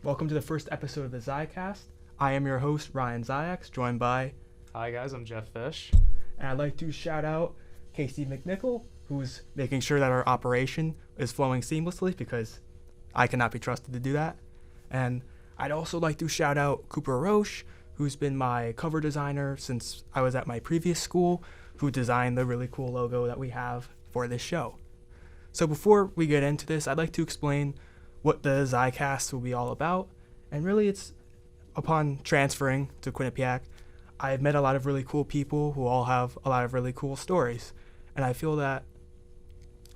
Welcome to the first episode of the Zicast. I am your host, Ryan Ziaks, joined by... Hi guys, I'm Jeff Fish. And I'd like to shout out Casey McNichol, who's making sure that our operation is flowing seamlessly because I cannot be trusted to do that. And I'd also like to shout out Cooper Roche, who's been my cover designer since I was at my previous school, who designed the really cool logo that we have for this show. So before we get into this, I'd like to explain what the Zicast will be all about. And really it's upon transferring to Quinnipiac, I've met a lot of really cool people who all have a lot of really cool stories. And I feel that,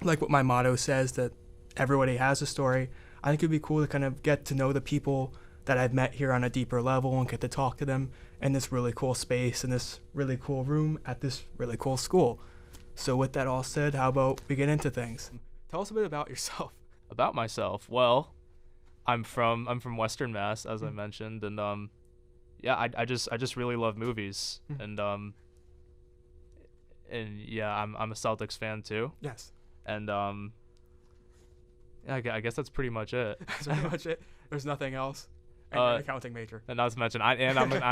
like what my motto says, that everybody has a story. I think it'd be cool to kind of get to know the people that I've met here on a deeper level and get to talk to them in this really cool space, in this really cool room, at this really cool school. So with that all said, how about we get into things? Tell us a bit about yourself. About myself, well, I'm from Western Mass, as I mentioned, and I just really love movies, and yeah, I'm a Celtics fan too. Yes. And yeah, I guess that's pretty much it. That's pretty much it. There's nothing else. And you're an accounting major. And not to mention, I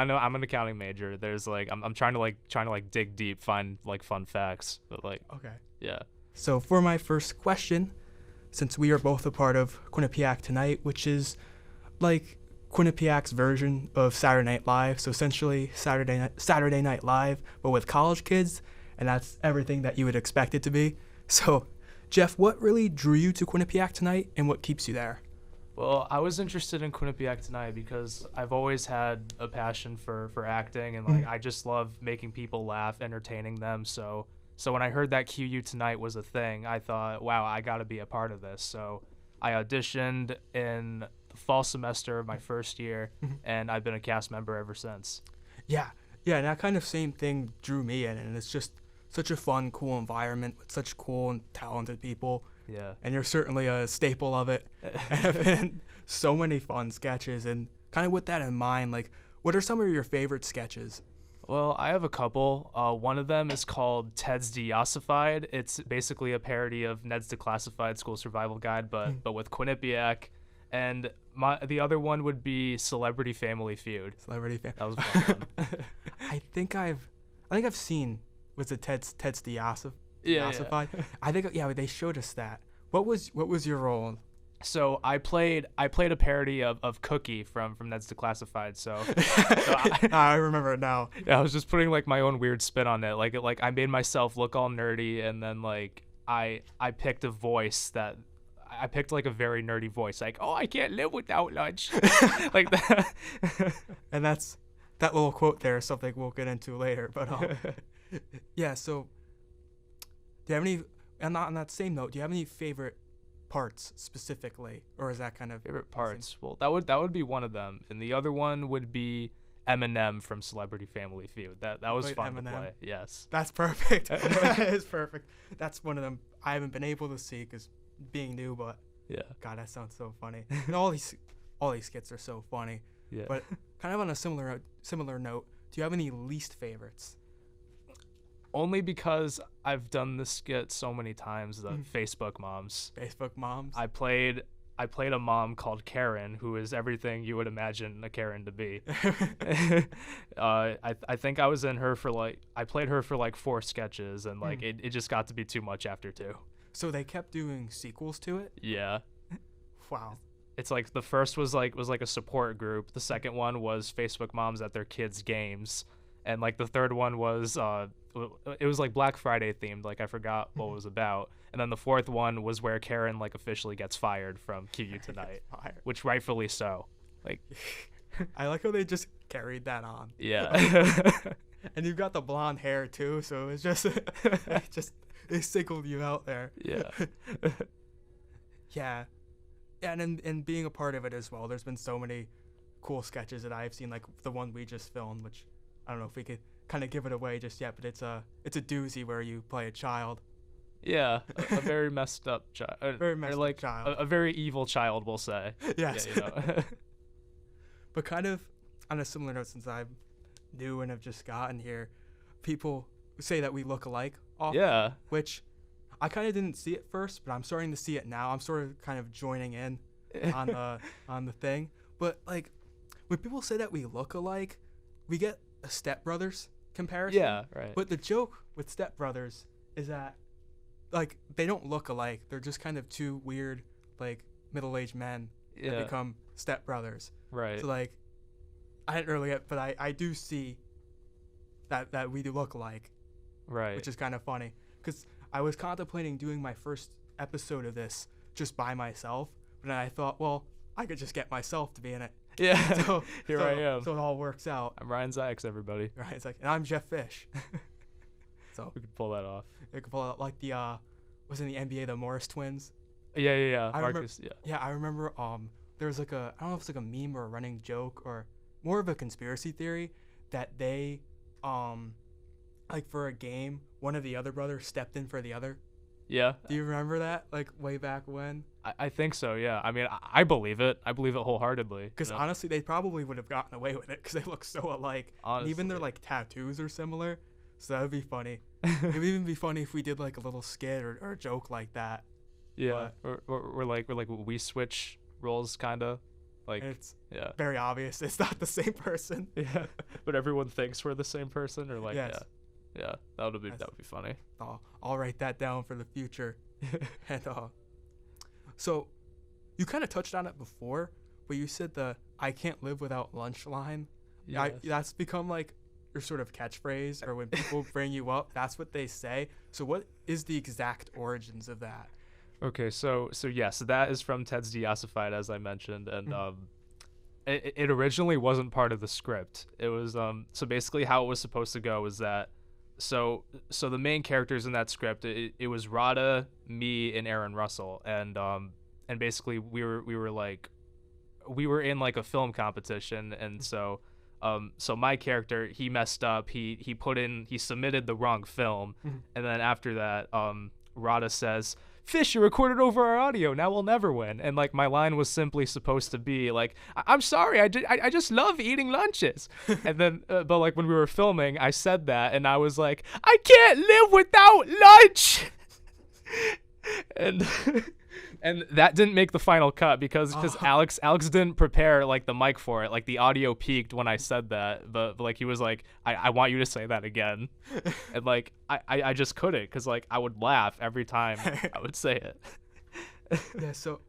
know I'm an accounting major. There's like I'm trying to dig deep, find like fun facts, but like Okay. yeah. So for my first question, since we are both a part of Quinnipiac Tonight, which is like Quinnipiac's version of Saturday Night Live, so essentially Saturday Night Live, but with college kids, and that's everything that you would expect it to be. So, Jeff, what really drew you to Quinnipiac Tonight, and what keeps you there? Well, I was interested in Quinnipiac Tonight because I've always had a passion for acting, and like I just love making people laugh, entertaining them. So when I heard that QU Tonight was a thing, I thought, wow, I got to be a part of this. So I auditioned in the fall semester of my first year, and I've been a cast member ever since. Yeah, and that kind of same thing drew me in, and it's just such a fun, cool environment with such cool and talented people. Yeah. And you're certainly a staple of it. And I've been in so many fun sketches, and kind of with that in mind, like, what are some of your favorite sketches? Well, I have a couple. One of them is called Ted's Deossified. It's basically a parody of Ned's Declassified School Survival Guide, but with Quinnipiac. And the other one would be Celebrity Family Feud. Celebrity Family. That was fun. I think I've seen, was it Ted's Deossified? Yeah. I think they showed us that. What was your role? So I played a parody of Cookie from Ned's Declassified. So I remember it now. Yeah, I was just putting like my own weird spin on it. Like I made myself look all nerdy, and then like I picked a voice that I picked like a very nerdy voice, like, oh, I can't live without lunch, like that. And that little quote there is something we'll get into later. But yeah. So do you have any? And on that same note, do you have any favorite parts specifically, or is that kind of favorite parts? Well, that would be one of them, and the other one would be Eminem from Celebrity Family Feud. That was fun to play. Yes, that's perfect. That is perfect. That's one of them I haven't been able to see because being new, but yeah, God, that sounds so funny. And all these skits are so funny. Yeah. But kind of on a similar note, do you have any least favorites? Only because I've done this skit so many times, the Facebook Moms. Facebook Moms? I played a mom called Karen, who is everything you would imagine a Karen to be. I think I was in her I played her for like 4 sketches, and like it just got to be too much after 2. So they kept doing sequels to it? Yeah. Wow. It's like the first was like a support group. The second one was Facebook Moms at their kids' games. And like the third one was it was like Black Friday themed, like I forgot what it was about. And then the fourth one was where Karen like officially gets fired from QU Tonight, which rightfully so. Like I like how they just carried that on. Yeah. And you've got the blonde hair too, so it's just they singled you out there. Yeah. Yeah. And in being a part of it as well, there's been so many cool sketches that I've seen, like the one we just filmed, which I don't know if we could kind of give it away just yet, but it's a doozy where you play a child. Yeah, a very messed up child. Very messed up child. A very evil child, we'll say. Yes. Yeah, you know. But kind of on a similar note, since I'm new and have just gotten here, people say that we look alike often. Yeah. Which I kind of didn't see it first, but I'm starting to see it now. I'm sort of kind of joining in on the thing. But like, when people say that we look alike, we get a Step Brothers comparison. Yeah, right. But the joke with Step Brothers is that, like, they don't look alike. They're just kind of two weird, like, middle-aged men that become Step Brothers. Right. So, like, I didn't really get, but I do see that we do look alike. Right. Which is kind of funny. Because I was contemplating doing my first episode of this just by myself. But then I thought, well, I could just get myself to be in it. Yeah. So, Here I am. So it all works out. I'm Ryan Ziaks, everybody. Right. It's like, and I'm Jeff Fish. So we could pull that off. we could pull out like the was in the NBA, the Morris twins. Yeah. Marcus. Yeah, I remember. There was like I don't know if it's like a meme or a running joke or more of a conspiracy theory that they, like for a game, one of the other brothers stepped in for the other. Yeah. Do you remember that? Like way back when? I think so, yeah. I mean, I believe it. I believe it whole-heartedly. Because honestly, they probably would have gotten away with it because they look so alike. Honestly. And even their like tattoos are similar. So that would be funny. It would even be funny if we did like a little skit or a joke like that. Yeah. We're like we switch roles kind of. Like, it's yeah. very obvious it's not the same person. Yeah. But everyone thinks we're the same person or like, yes. Yeah. That would be funny. I'll write that down for the future. And so you kind of touched on it before, but you said the "I can't live without lunch" line. Yeah, that's become like your sort of catchphrase, or when people bring you up, that's what they say. So what is the exact origins of that? Okay, so yes, that is from Ted's Ziaks-Episode, as I mentioned, and it originally wasn't part of the script. It was so basically how it was supposed to go was that so the main characters in that script, it was Rada, me, and Aaron Russell, and basically we were in like a film competition, and so my character, he messed up, he submitted the wrong film, and then after that Rada says, "Fish, you recorded over our audio. Now we'll never win." And like my line was simply supposed to be like, "I'm sorry, I just love eating lunches." And then, but like when we were filming, I said that, and I was like, "I can't live without lunch." And that didn't make the final cut because Alex didn't prepare like the mic for it. Like the audio peaked when I said that, but like he was like, I want you to say that again. And like I just couldn't, because like I would laugh every time I would say it. Yeah, so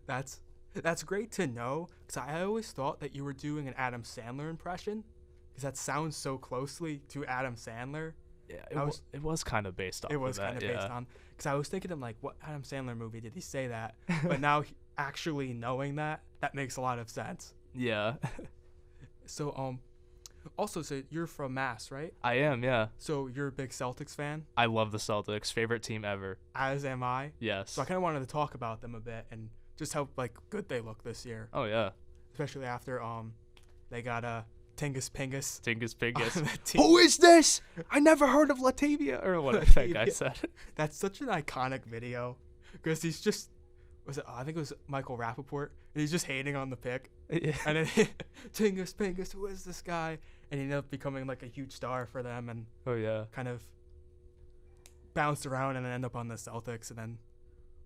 that's great to know, because I always thought that you were doing an Adam Sandler impression, because that sounds so closely to Adam Sandler. Yeah, it was kind of based off. It was of that, kind of based on, because I was thinking, I'm like, what Adam Sandler movie did he say that? But now actually knowing that makes a lot of sense. Yeah. So also, so you're from Mass, right? I am, yeah. So you're a big Celtics fan? I love the Celtics, favorite team ever. As am I. Yes. So I kind of wanted to talk about them a bit and just how like good they look this year. Oh yeah. Especially after they got Tingus Pingus. Who is this? I never heard of Latavia, or what I think I said. That's such an iconic video, because he's just, I think it was Michael Rappaport, and he's just hating on the pick. Yeah. And then Tingus Pingus, who is this guy? And he ended up becoming like a huge star for them, and oh yeah, kind of bounced around and then ended up on the Celtics. And then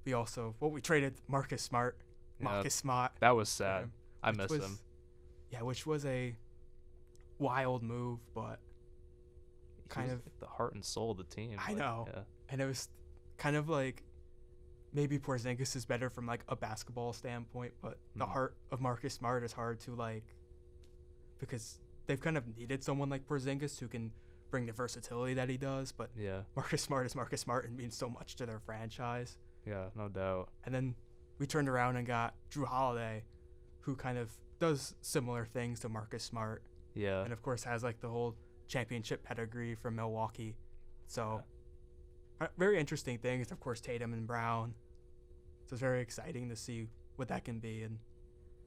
we traded Marcus Smart. That was sad. I miss him. Yeah, which was a wild move, but kind of like the heart and soul of the team. I know. Yeah. And it was kind of like, maybe Porzingis is better from like a basketball standpoint, but the heart of Marcus Smart is hard to like, because they've kind of needed someone like Porzingis who can bring the versatility that he does, but yeah, Marcus Smart is Marcus Smart and means so much to their franchise. Yeah, no doubt. And then we turned around and got Drew Holiday, who kind of does similar things to Marcus Smart. Yeah. And of course has like the whole championship pedigree from Milwaukee. So very interesting things. Of course, Tatum and Brown. So it's very exciting to see what that can be. And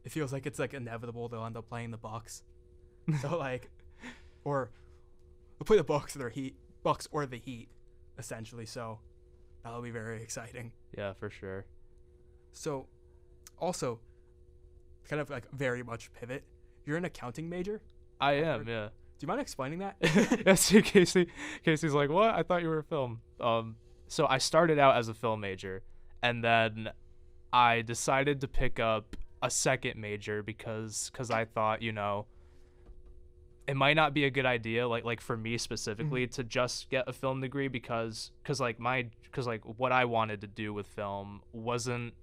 it feels like it's like inevitable they'll end up playing the Bucks. So like, or they'll play the Bucks or the Heat, essentially. So that'll be very exciting. Yeah, for sure. So also, kind of like very much pivot. You're an accounting major? I am, yeah. Do you mind explaining that? Yes, Casey's like, what? I thought you were a film. So I started out as a film major, and then I decided to pick up a second major because I thought, it might not be a good idea, like for me specifically, to just get a film degree because what I wanted to do with film wasn't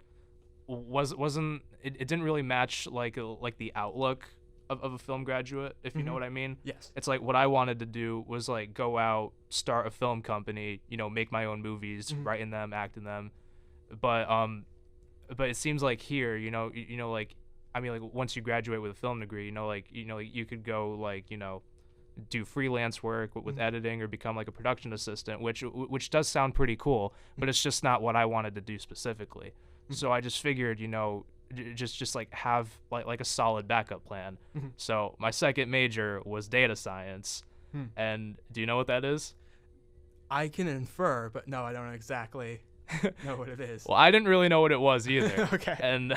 it didn't really match like the outlook of a film graduate, if you know what I mean. Yes. It's like what I wanted to do was like go out, start a film company, make my own movies, write in them, act in them, but it seems like here, like, I mean, like once you graduate with a film degree, you could go like, do freelance work with editing or become like a production assistant, which does sound pretty cool, but it's just not what I wanted to do specifically. So I just figured, just like have like a solid backup plan. So my second major was data science. And do you know what that is? I can infer, but no, I don't exactly know what it is. Well, I didn't really know what it was either. Okay. And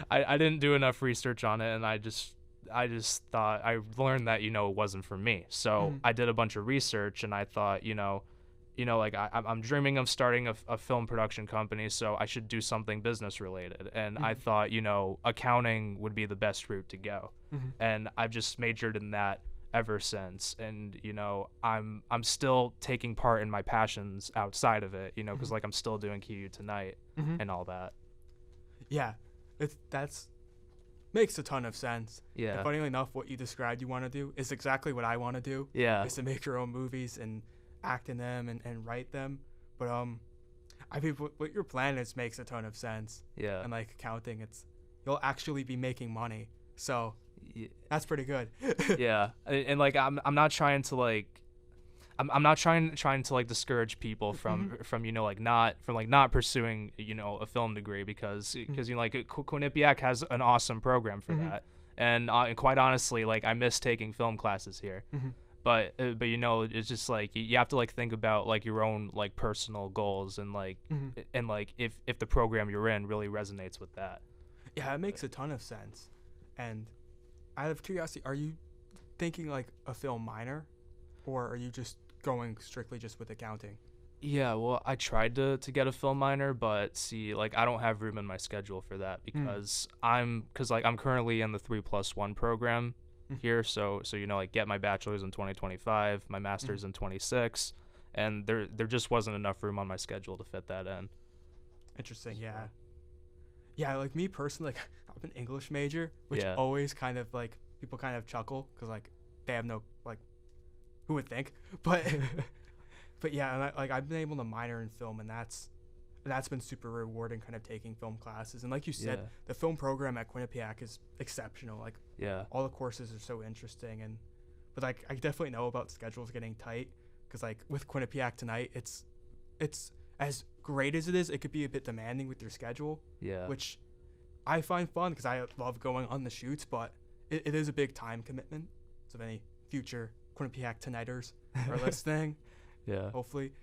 I didn't do enough research on it, and I just thought, I learned that, it wasn't for me. So I did a bunch of research, and I thought, like I'm dreaming of starting a film production company, so I should do something business related. And I thought, accounting would be the best route to go. And I've just majored in that ever since. And, I'm still taking part in my passions outside of it, because like I'm still doing QU Tonight and all that. Yeah, that's makes a ton of sense. Yeah. And funnily enough, what you described you want to do is exactly what I want to do. Yeah. Is to make your own movies and act in them and write them. But I mean, what your plan is makes a ton of sense. Yeah. And like accounting, you'll actually be making money. So that's pretty good. Yeah. And like I'm not trying to like I'm not trying to like discourage people from not pursuing a film degree because like Quinnipiac has an awesome program for that, and quite honestly, like I miss taking film classes here. But it's just like you have to like think about like your own like personal goals and like and like if the program you're in really resonates with that. Yeah, it makes a ton of sense. And out of curiosity, are you thinking like a film minor, or are you just going strictly just with accounting? Yeah, well, I tried to get a film minor, but see, like I don't have room in my schedule for that because I'm currently in the 3+1 program here, so like get my bachelor's in 2025, my master's in 26, and there just wasn't enough room on my schedule to fit that in. Interesting. Yeah, like me personally, like I'm an English major, which always kind of like people kind of chuckle because like they have no like, who would think, but but yeah, and I've been able to minor in film, and that's been super rewarding, kind of taking film classes. And like you said, the film program at Quinnipiac is exceptional. Like all the courses are so interesting, but like I definitely know about schedules getting tight because like with Quinnipiac Tonight, it's as great as it is, it could be a bit demanding with your schedule. Yeah. Which I find fun because I love going on the shoots, but it is a big time commitment. So if any future Quinnipiac Tonighters are listening, hopefully,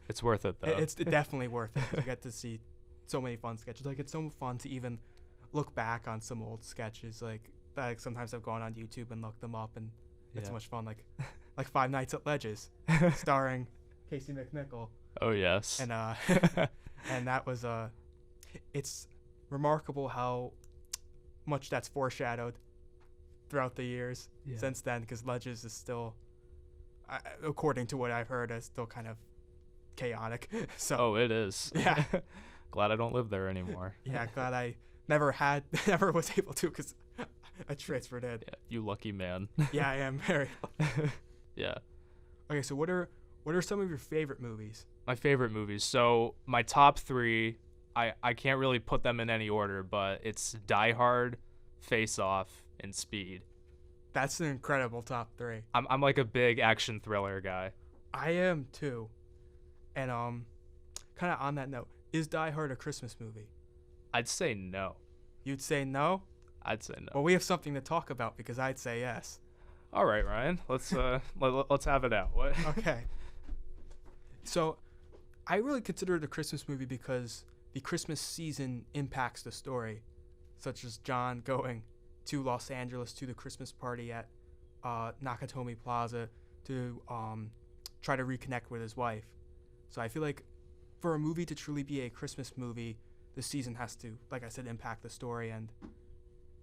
it's worth it though. It's definitely worth it. You get to see so many fun sketches. Like it's so fun to even look back on some old sketches. Like sometimes I've gone on YouTube and looked them up, and it's so much fun. Like Five Nights at Ledges, starring Casey McNichol. Oh yes. And and that was it's remarkable how much that's foreshadowed throughout the years since then, because Ledges is still, according to what I've heard, is still kind of chaotic. So it is. Yeah. Glad I don't live there anymore. Yeah, glad I never was able to because I transferred in. Yeah, you lucky man. Yeah, I am very lucky. Yeah. Okay, so what are some of your favorite movies? My favorite movies. So my top 3, I can't really put them in any order, but it's Die Hard, Face Off, and Speed. That's an incredible top 3. I'm like a big action thriller guy. I am too. And kind of on that note, is Die Hard a Christmas movie? I'd say no. You'd say no? I'd say no. Well, we have something to talk about because I'd say yes. All right, Ryan. Let's let's have it out. What? Okay. So, I really consider it a Christmas movie because the Christmas season impacts the story, such as John going to Los Angeles to the Christmas party at Nakatomi Plaza to try to reconnect with his wife. So I feel like for a movie to truly be a Christmas movie, the season has to, like I said, impact the story, and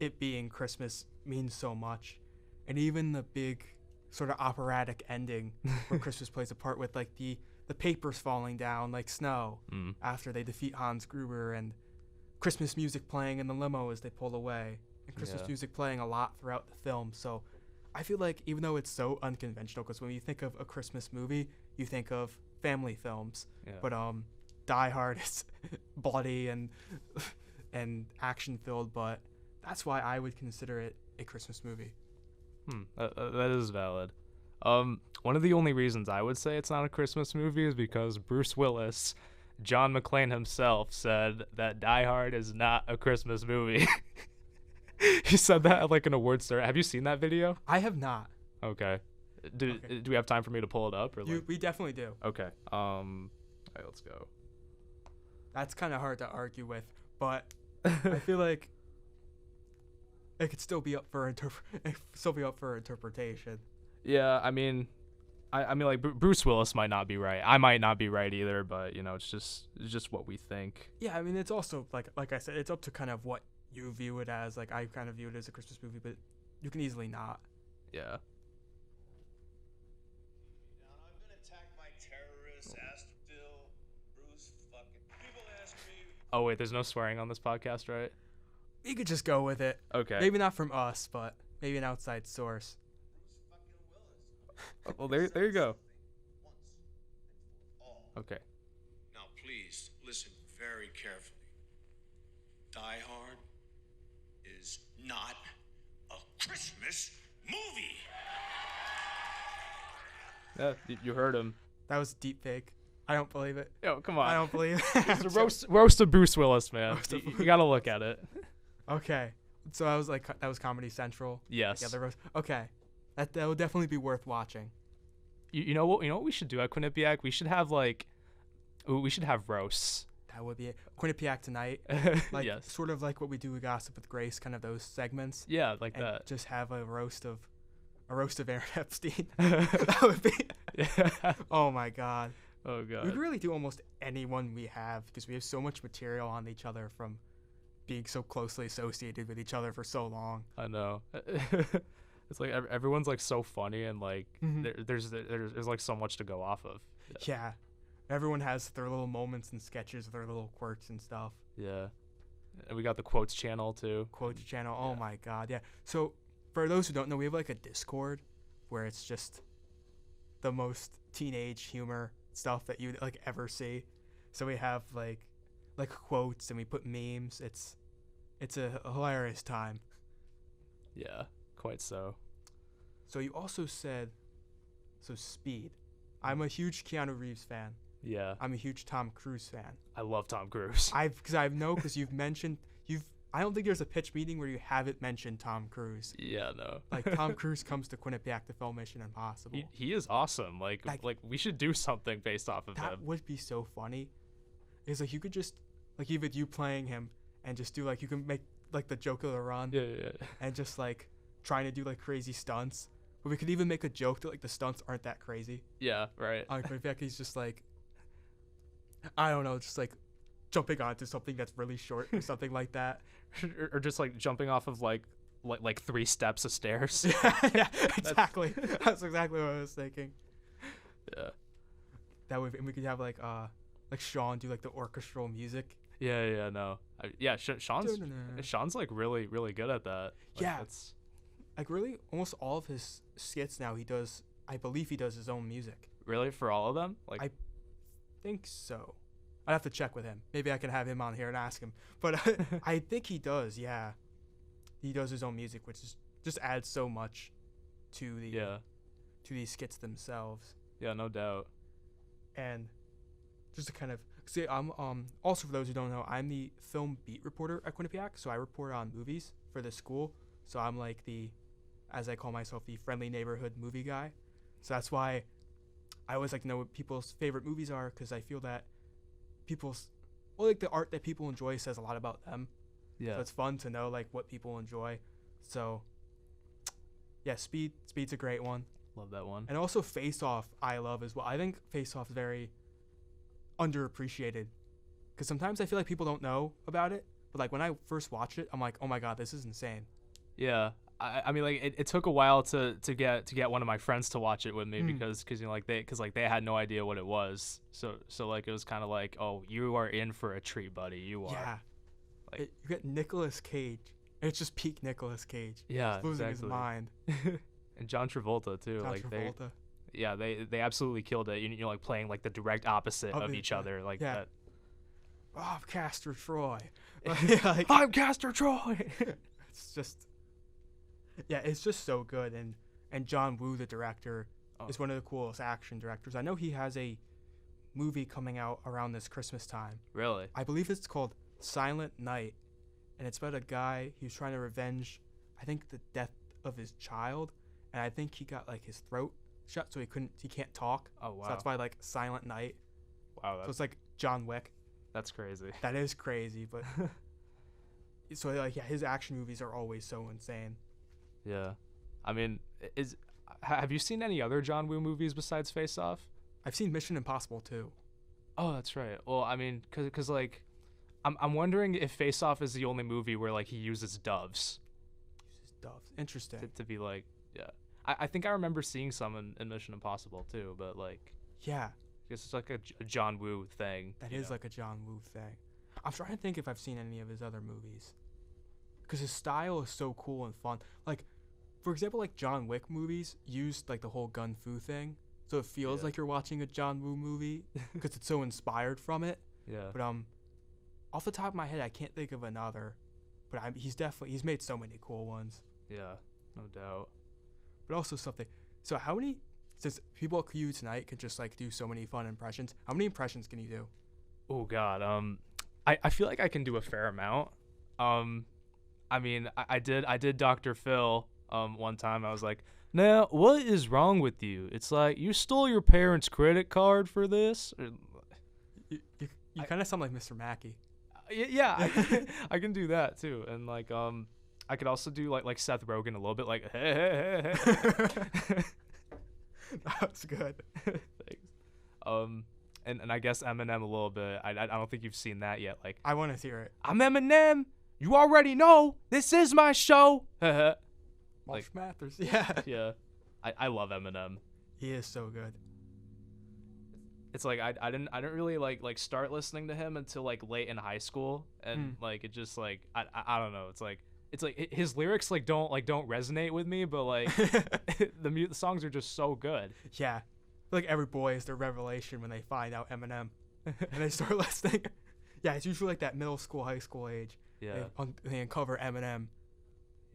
it being Christmas means so much. And even the big sort of operatic ending where Christmas plays a part with like the papers falling down like snow after they defeat Hans Gruber, and Christmas music playing in the limo as they pull away, and Christmas music playing a lot throughout the film. So I feel like even though it's so unconventional, because when you think of a Christmas movie, you think of family films, but Die Hard is bloody and action filled, but that's why I would consider it a Christmas movie. That is valid. One of the only reasons I would say it's not a Christmas movie is because Bruce Willis, John McClane himself, said that Die Hard is not a Christmas movie. He said that at like an award ceremony. Have you seen that video? I have not. Okay. Do we have time for me to pull it up? Or we definitely do. Okay. All right, let's go. That's kind of hard to argue with, but I feel like it could still be up for interpretation. Yeah, I mean, like Bruce Willis might not be right. I might not be right either, but you know, it's just what we think. Yeah, I mean, it's also like I said, it's up to kind of what you view it as. Like I kind of view it as a Christmas movie, but you can easily not. Yeah. I've been attacked by terrorists. Asked Bill, Bruce, fucking people ask me. Oh wait, there's no swearing on this podcast, right? You could just go with it. Okay. Maybe not from us, but maybe an outside source. Well, there you go. Okay. Now, please listen very carefully. Die Hard is not a Christmas movie. Yeah, you heard him. That was deep fake. I don't believe it. Yo, come on. I don't believe it. It's a roast of Bruce Willis, man. You gotta look at it. Okay. So that was Comedy Central. Yes. Yeah, the roast. Okay. That would definitely be worth watching. You know what we should do at Quinnipiac? We should have roasts. That would be it. Quinnipiac Tonight. Like yes. Sort of like what we do with Gossip with Grace, kind of those segments. Yeah, like and that. Just have a roast of Aaron Epstein. That would be. Yeah. Oh my God. Oh God. We could really do almost anyone we have, because we have so much material on each other from being so closely associated with each other for so long. I know. It's like everyone's like so funny, and like there's like so much to go off of. Yeah. Everyone has their little moments and sketches, their little quirks and stuff. Yeah. And we got the quotes channel too. Quotes channel. Oh my God. Yeah. So for those who don't know, we have like a Discord where it's just the most teenage humor stuff that you'd like ever see. So we have like quotes, and we put memes. It's a hilarious time. Yeah, quite so. So you also said, Speed. I'm a huge Keanu Reeves fan. Yeah. I'm a huge Tom Cruise fan. I love Tom Cruise. Because you've mentioned I don't think there's a pitch meeting where you haven't mentioned Tom Cruise. Yeah, no. Like Tom Cruise comes to Quinnipiac to film Mission Impossible. He is awesome. Like we should do something based off of him. That would be so funny. Is like you could just like even you playing him and just do like you can make like the joke of the run. Yeah. And just like trying to do like crazy stunts. But we could even make a joke that like the stunts aren't that crazy. Yeah, right. On Quinnipiac, he's just like, I don't know, just like jumping onto something that's really short or something like that. or just like jumping off of like 3 steps of stairs. Yeah, exactly. That's exactly what I was thinking. Yeah. That way, and we could have like Sean do like the orchestral music. Yeah, no. Sean's like really, really good at that. Like, yeah. That's like really almost all of his skits now I believe he does his own music. Really? For all of them? Like I think so. I'd have to check with him. Maybe I can have him on here and ask him. But I think he does, yeah. He does his own music, which just adds so much to these skits themselves. Yeah, no doubt. And just to kind of see, I'm also for those who don't know, I'm the film beat reporter at Quinnipiac, so I report on movies for the school. So I'm like as I call myself, the friendly neighborhood movie guy. So that's why I always like to know what people's favorite movies are, because I feel that the art that people enjoy says a lot about them. Yeah. So it's fun to know like what people enjoy. So yeah, Speed's a great one. Love that one. And also Face Off I love as well. I think Face Off is very underappreciated because sometimes I feel like people don't know about it, but like when I first watched it, I'm like, oh my god, this is insane. Yeah. I mean, like it took a while to get one of my friends to watch it with me because you know they had no idea what it was. So like it was kind of like, oh, you are in for a treat, buddy. You are. Yeah. Like, You get Nicolas Cage. It's just peak Nicolas Cage. Yeah, He's losing exactly. his mind. And John Travolta too. John like Travolta. they absolutely killed it. You know, like playing like the direct opposite of each other. Like yeah. that. Oh, Castor Troy. I'm Castor Troy. It's just. Yeah, it's just so good, and John Woo, the director, is one of the coolest action directors. I know he has a movie coming out around this Christmas time. Really? I believe it's called Silent Night, and it's about a guy who's trying to revenge, I think, the death of his child, and I think he got like his throat shut, so he can't talk. Oh wow. So that's why like Silent Night. Wow. So it's like John Wick. That's crazy. That is crazy, but so like yeah, his action movies are always so insane. Yeah. I mean, have you seen any other John Woo movies besides Face Off? I've seen Mission Impossible too. Oh, that's right. Well, I mean, cause like, I'm wondering if Face Off is the only movie where like he uses doves. Uses doves. Interesting. To be like, yeah. I think I remember seeing some in Mission Impossible too, but like. Yeah. I guess it's like a John Woo thing. That is like a John Woo thing. I'm trying to think if I've seen any of his other movies. Because his style is so cool and fun. Like, for example, like John Wick movies used like the whole gun fu thing, so it feels like you're watching a John Woo movie because it's so inspired from it. Yeah. But off the top of my head, I can't think of another. But he's made so many cool ones. Yeah, no doubt. But also something. So how many? Since people at QU tonight can just like do so many fun impressions, how many impressions can you do? Oh God. I feel like I can do a fair amount. I mean, I did Dr. Phil one time. I was like, now what is wrong with you? It's like you stole your parents' credit card for this. You kind of sound like Mr. Mackey. Yeah, I can do that too. And like I could also do like Seth Rogen a little bit, like hey. That's good. Thanks. And I guess Eminem a little bit. I don't think you've seen that yet. Like I want to hear it. I'm Eminem. You already know this is my show. Like Mathers. Yeah. Yeah. I love Eminem. He is so good. It's like I didn't really like start listening to him until like late in high school, and like it just like I don't know. It's like his lyrics like don't resonate with me, but like the songs are just so good. Yeah. Like every boy is their revelation when they find out Eminem and they start listening. Yeah, it's usually like that middle school, high school age. Yeah. They uncover Eminem.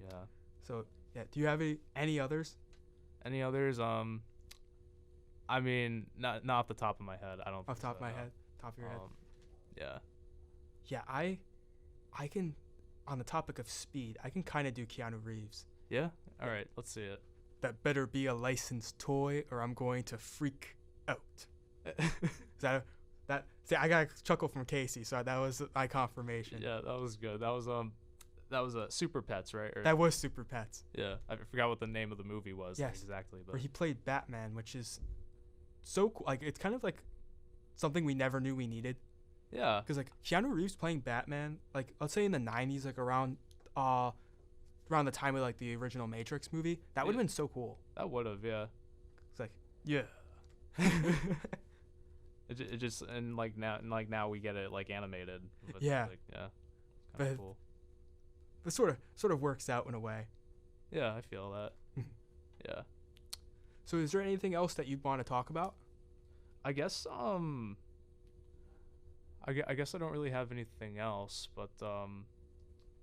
Yeah. So yeah, do you have any others? Any others? I mean, not off the top of my head. I don't. Off the top of my head, top of your head. Yeah. Yeah, I can. On the topic of speed, I can kind of do Keanu Reeves. Yeah. All right. Let's see it. That better be a licensed toy, or I'm going to freak out. Is that? See, I got a chuckle from Casey, so that was my confirmation. Yeah, that was good. That was Super Pets, right? Or, that was Super Pets. Yeah, I forgot what the name of the movie was. Yes, exactly. But where he played Batman, which is so cool. Like it's kind of like something we never knew we needed. Yeah. Because like Keanu Reeves playing Batman, like let's say in the 90s, like around the time of like the original Matrix movie, that would have been so cool. That would have, yeah. It's like, yeah. It just and now we get it like animated. But yeah. Like, yeah. Kind of cool. It sort of works out in a way. Yeah, I feel that. Yeah. So is there anything else that you'd want to talk about? I guess I guess I don't really have anything else, but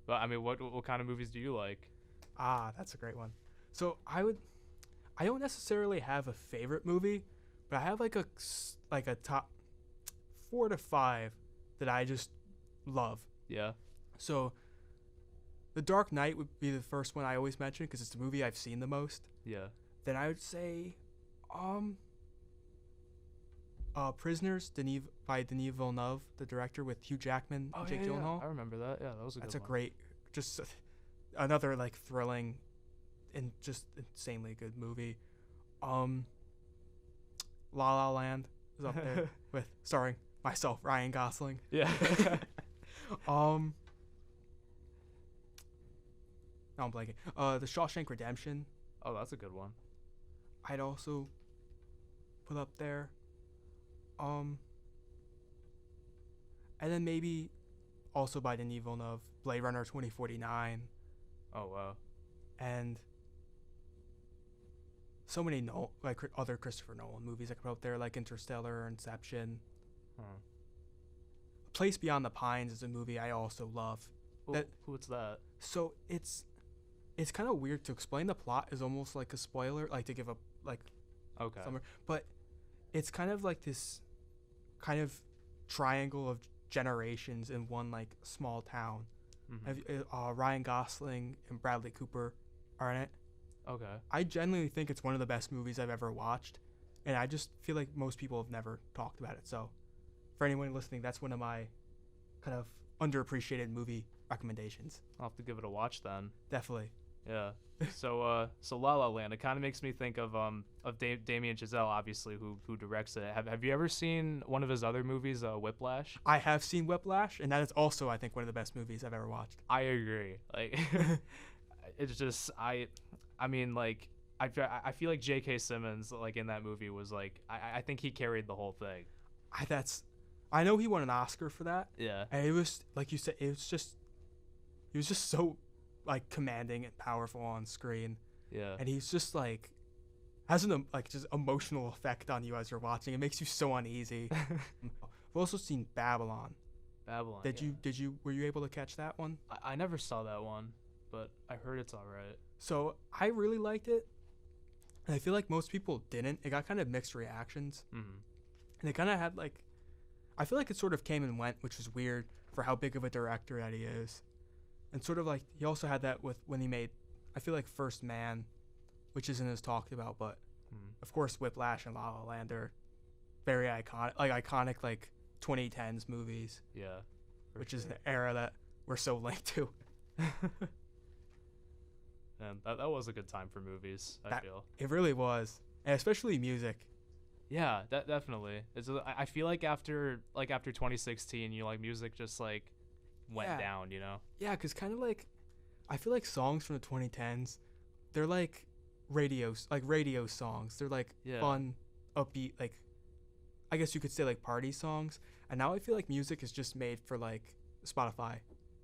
I mean, what kind of movies do you like? Ah, that's a great one. So I don't necessarily have a favorite movie, but I have like a top 4 to 5 that I just love. Yeah. So The Dark Knight would be the first one I always mention because it's the movie I've seen the most. Yeah. Then I would say Prisoners by Denis Villeneuve, the director, with Hugh Jackman and Jake Gyllenhaal. I remember that. Yeah, that was a good one. That's a great, just another like thrilling and just insanely good movie. La La Land is up there with starring myself, Ryan Gosling. Yeah. No, I'm blanking. The Shawshank Redemption, Oh, that's a good one. I'd also put up there. And then maybe also by Denis Villeneuve, Blade Runner 2049, Oh wow. and so many other Christopher Nolan movies I could put up there, like Interstellar, Inception. Huh. Place Beyond the Pines is a movie I also love. What's that? So it's kind of weird to explain. The plot is almost like a spoiler, like to give a Okay. summary, but it's kind of like this kind of triangle of generations in one like small town. Ryan Gosling and Bradley Cooper are in it. Okay. I genuinely think it's one of the best movies I've ever watched, and I just feel like most people have never talked about it. So for anyone listening, that's one of my kind of underappreciated movie recommendations. I'll have to give it a watch then. Definitely. Yeah. So La La Land, it kind of makes me think of Damien Chazelle, obviously, who directs it. Have you ever seen one of his other movies, Whiplash? I have seen Whiplash, and that is also, I think, one of the best movies I've ever watched. I agree. Like, it's just I mean, like, I feel like J.K. Simmons, like, in that movie was like, I think he carried the whole thing. I know he won an Oscar for that. Yeah. And it was, like you said, he was just so like commanding and powerful on screen. Yeah. And he's just like has an just emotional effect on you as you're watching. It makes you so uneasy. I've also seen Babylon. Babylon. Were you able to catch that one? I never saw that one, but I heard it's all right. So I really liked it, and I feel like most people didn't. It got kind of mixed reactions. Mm-hmm. And it kind of had like, I feel like it sort of came and went, which was weird for how big of a director that he is. And sort of like, he also had that with when he made, I feel like First Man, which isn't as talked about, but of course Whiplash and La La Land are very iconic like 2010s movies. Yeah. Which is an era that we're so linked to. And that was a good time for movies, I feel. It really was. And especially music. Yeah, definitely. I feel like after 2016, music just like went down, you know? Yeah, because kind of like, I feel like songs from the 2010s, they're like radio songs. They're like fun, upbeat, like, I guess you could say like party songs. And now I feel like music is just made for like Spotify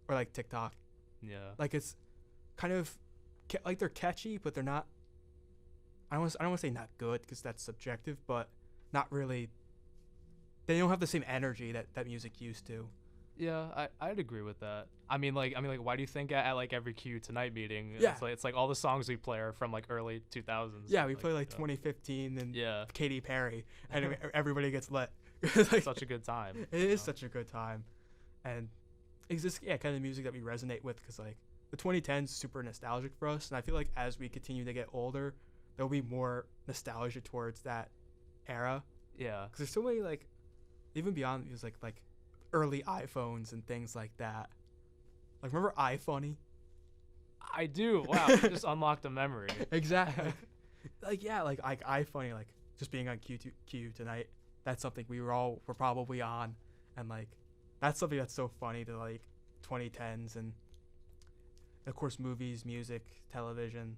or like TikTok. Yeah. Like it's kind of like they're catchy, but they're not. I don't want to say not good because that's subjective, but not really. They don't have the same energy that music used to. Yeah, I'd agree with that. I mean, why do you think at like every Q Tonight meeting, it's like all the songs we play are from like early 2000s? Yeah, we play like 2015 and Katy Perry, and everybody gets lit. Like, such a good time. It is such a good time, and it's just kind of music that we resonate with because like the 2010s is super nostalgic for us, and I feel like as we continue to get older, there'll be more nostalgia towards that era. Yeah, because there's so many like, even beyond music, like early iPhones and things like that. Like, remember iFunny? I do. Wow, you just unlocked a memory. Exactly. like iFunny, like just being on Q Tonight. That's something we're probably on, and like that's something that's so funny to like 2010s, and of course movies, music, television.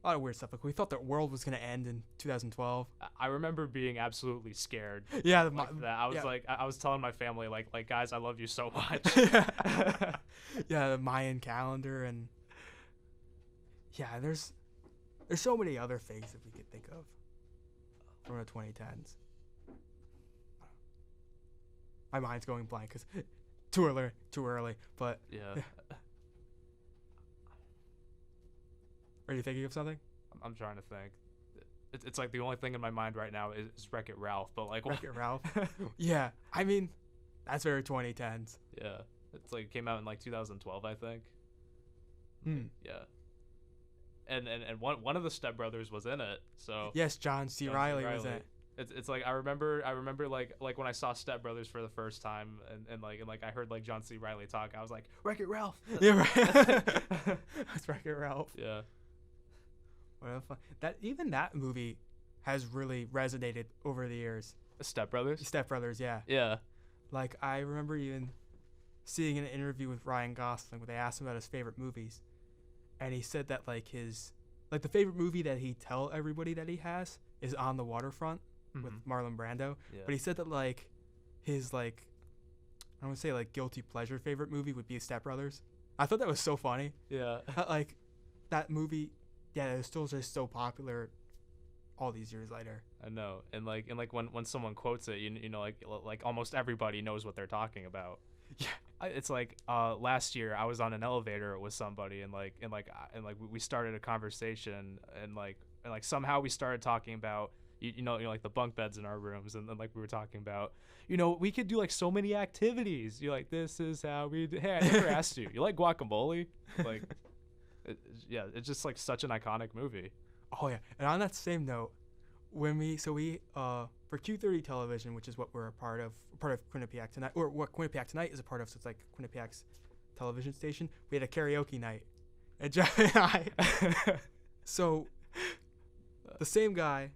A lot of weird stuff. Like we thought the world was gonna end in 2012. I remember being absolutely scared. Yeah, that. I was like, I was telling my family, like guys, I love you so much. Yeah, the Mayan calendar, and yeah, there's so many other things that we could think of from the 2010s. My mind's going blank because too early. But yeah. Are you thinking of something? I'm trying to think. It's like the only thing in my mind right now is Wreck-It Ralph, but like Wreck-It Ralph. Yeah, I mean, that's very 2010s. Yeah, it's like it came out in like 2012, I think. Yeah. And one of the Step Brothers was in it. So yes, John C. Reilly was in it. It's like I remember like when I saw Step Brothers for the first time and I heard like John C. Reilly talk, I was like, Wreck-It Ralph. Yeah, right. That's Wreck-It Ralph. Yeah. What a fun. That movie has really resonated over the years. Step Brothers. Step Brothers, yeah. Yeah. Like, I remember even seeing an interview with Ryan Gosling where they asked him about his favorite movies, and he said that like the favorite movie that he tell everybody that he has is On the Waterfront with Marlon Brando. Yeah. But he said that like his like I want to say like guilty pleasure favorite movie would be Step Brothers. I thought that was so funny. Yeah. Like that movie, yeah, it's still just so popular all these years later. I know, and like when someone quotes it, you know, like almost everybody knows what they're talking about. Yeah. It's like last year I was on an elevator with somebody, and we started a conversation, and somehow we started talking about you know like the bunk beds in our rooms, and then like we were talking about, you know, we could do like so many activities. You're like, this is how we do. Hey, I never asked you. You like guacamole? Like, it's just like such an iconic movie. Oh yeah, and on that same note, when we for Q30 television, which is what we're a part of Quinnipiac Tonight, or what Quinnipiac Tonight is a part of, so it's like Quinnipiac's television station. We had a karaoke night, and Jeff and I. So, the same guy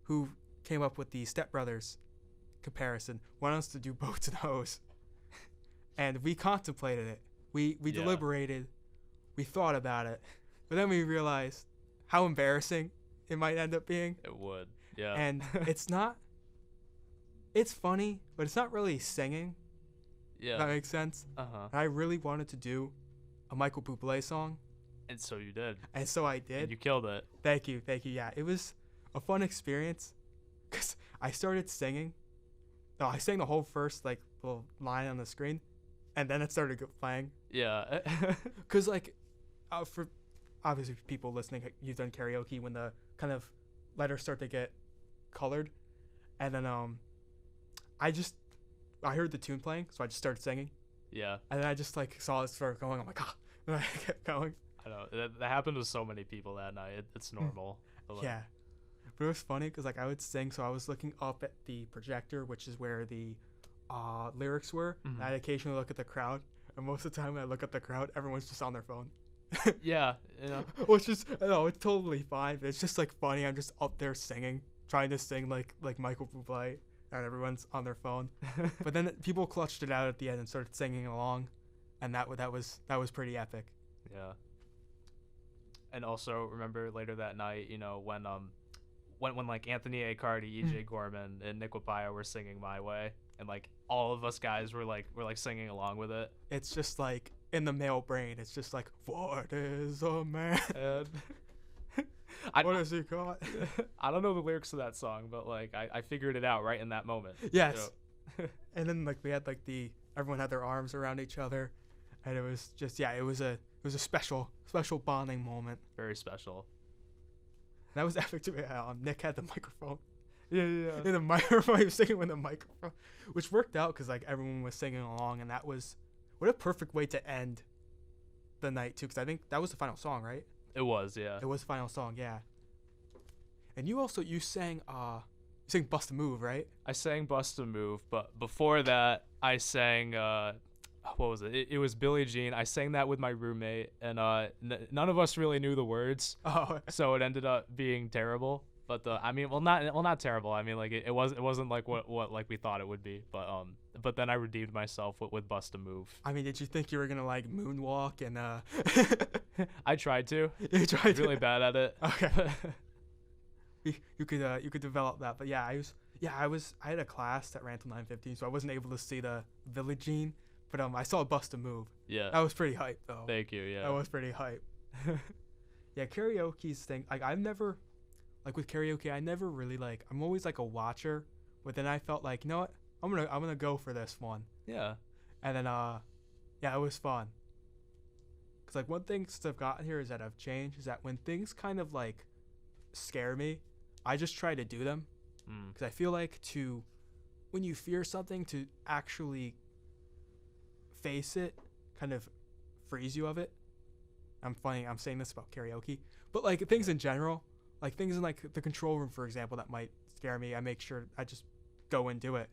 who came up with the Step Brothers comparison wanted us to do Boats and Hoes, and we contemplated it. We deliberated, we thought about it, but then we realized how embarrassing it might end up being. It would, yeah. And it's funny, but it's not really singing. Yeah. If that makes sense. Uh-huh. And I really wanted to do a Michael Bublé song. And so you did. And so I did. And you killed it. Thank you. Yeah, it was a fun experience because I started singing. No, I sang the whole first little line on the screen, and then it started playing. Yeah. Because for obviously people listening, you've done karaoke when the kind of letters start to get colored, and then I heard the tune playing, so I just started singing. Yeah. And then I just saw it start going. I'm like, ah, and I kept going. I know that happened to so many people that night. It's normal. Yeah, but it was funny because I would sing, so I was looking up at the projector, which is where the lyrics were. Mm-hmm. And I'd occasionally look at the crowd, and most of the time when I look at the crowd, everyone's just on their phone. Yeah, you know. Which is, it's totally fine. But it's just funny. I'm just up there singing, trying to sing like Michael Bublé, and everyone's on their phone. But then people clutched it out at the end and started singing along, and that was pretty epic. Yeah. And also remember later that night, you know, when like Anthony A. Cardi, EJ Gorman, and Nick Wapaya were singing My Way, and all of us guys were singing along with it. It's just in the male brain, it's just what is a man? What is he called? I don't know the lyrics to that song, but I figured it out right in that moment. Yes. And then we had everyone had their arms around each other, and it was just it was a special bonding moment. Very special. That was epic to me. Nick had the microphone. Yeah. In the microphone, he was singing with the microphone, which worked out because everyone was singing along, and that was what a perfect way to end the night too. Because I think that was the final song, right? It was, yeah. It was the final song, yeah. And you sang Bust a Move, right? I sang Bust a Move, but before that, I sang what was it? It was Billie Jean. I sang that with my roommate, and none of us really knew the words. Oh. So it ended up being terrible. But not terrible. I mean, it wasn't what we thought it would be. But then I redeemed myself with Bust a Move. I mean, did you think you were gonna moonwalk and I tried to. You tried really bad at it. Okay. you could develop that, but I had a class that ran till 9:15, so I wasn't able to see the Billie Jean, but I saw Bust a Move. Yeah. That was pretty hype though. Thank you. Yeah. That was pretty hype. Yeah, karaoke's thing. I've never. With karaoke, I never really I'm always a watcher, but then I felt you know what, I'm gonna go for this one. Yeah. And then it was fun. Cause one thing since I've gotten here is that I've changed is that when things kind of scare me, I just try to do them. Cause I feel when you fear something, to actually face it kind of frees you of it. I'm saying this about karaoke, but things in general. Things in the control room, for example, that might scare me, I make sure I just go and do it.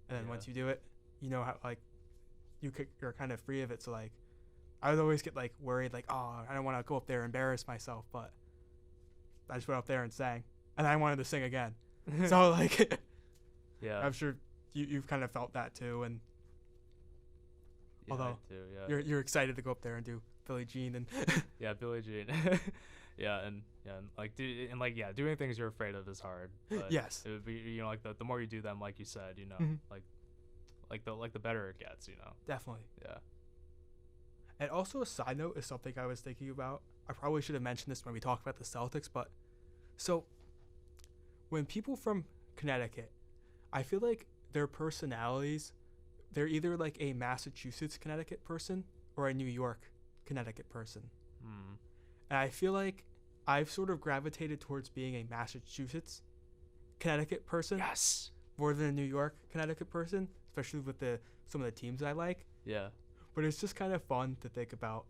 And then once you do it, you know how you're kind of free of it. So I would always get worried oh, I don't want to go up there and embarrass myself, but I just went up there and sang, and I wanted to sing again. So Yeah. I'm sure you've kind of felt that too, and Yeah, although I do, yeah. you're excited to go up there and do Billie Jean and Yeah, Billie Jean. Yeah, and like doing things you're afraid of is hard. But Yes. it would be, like the more you do them, like you said, Mhm. like the better it gets, definitely. Yeah. And also a side note is something I was thinking about. I probably should have mentioned this when we talked about the Celtics, but so when people from Connecticut, I feel like their personalities, they're either like a Massachusetts, Connecticut person or a New York, Connecticut person. Hmm. And I feel like I've sort of gravitated towards being a Massachusetts, Connecticut person Yes. more than a New York, Connecticut person, especially with some of the teams I like. Yeah. But it's just kind of fun to think about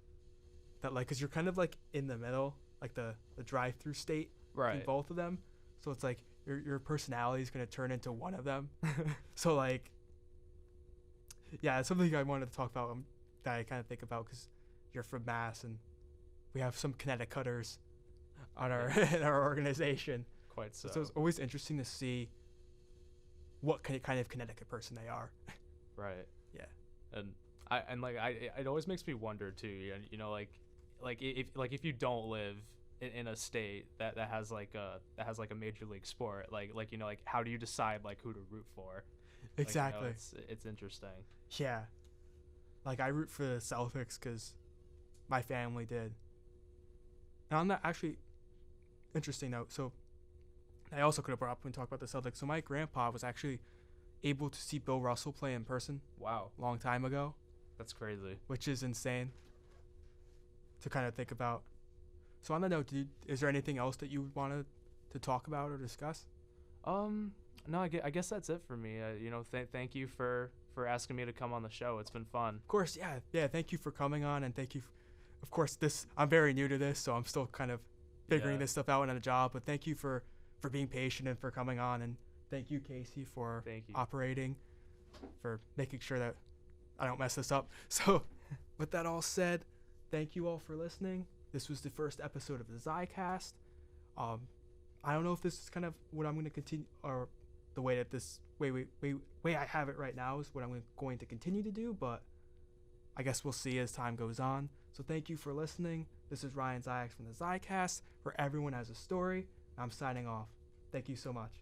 that, like, because you're kind of like in the middle, like the drive-through state in Right. both of them. So it's like your personality is going to turn into one of them. So, like, yeah, it's something I wanted to talk about that I kind of think about because you're from Mass and we have some Connecticuters on our in our organization. Quite so. So it's always interesting to see what kind of Connecticut person they are. Right. Yeah. And it always makes me wonder too, like if you don't live in a state that has like a major league sport, like how do you decide like who to root for? Exactly. It's interesting. Yeah. Like, I root for the Celtics because my family did. And on that actually interesting note, so I also could have brought up when we talked about the Celtics. So my grandpa was actually able to see Bill Russell play in person Wow. a long time ago, That's crazy. which is insane to kind of think about. So on that note, is there anything else that you wanted to talk about or discuss? No, I guess that's it for me. Thank you for asking me to come on the show. It's been fun. Of course, yeah. Thank you for coming on, and thank you. Of course, I'm very new to this, so I'm still kind of figuring Yeah. this stuff out in a job. But thank you for being patient and for coming on, and thank you, Casey, for Thank you. operating, for making sure that I don't mess this up. So, with that all said, thank you all for listening. This was the first episode of the Zicast. I don't know if this is kind of what I'm going to continue, or the way that this way I have it right now is what I'm going to continue to do, but I guess we'll see as time goes on. So thank you for listening. This is Ryan Ziaks from the Zicast, where everyone has a story. I'm signing off. Thank you so much.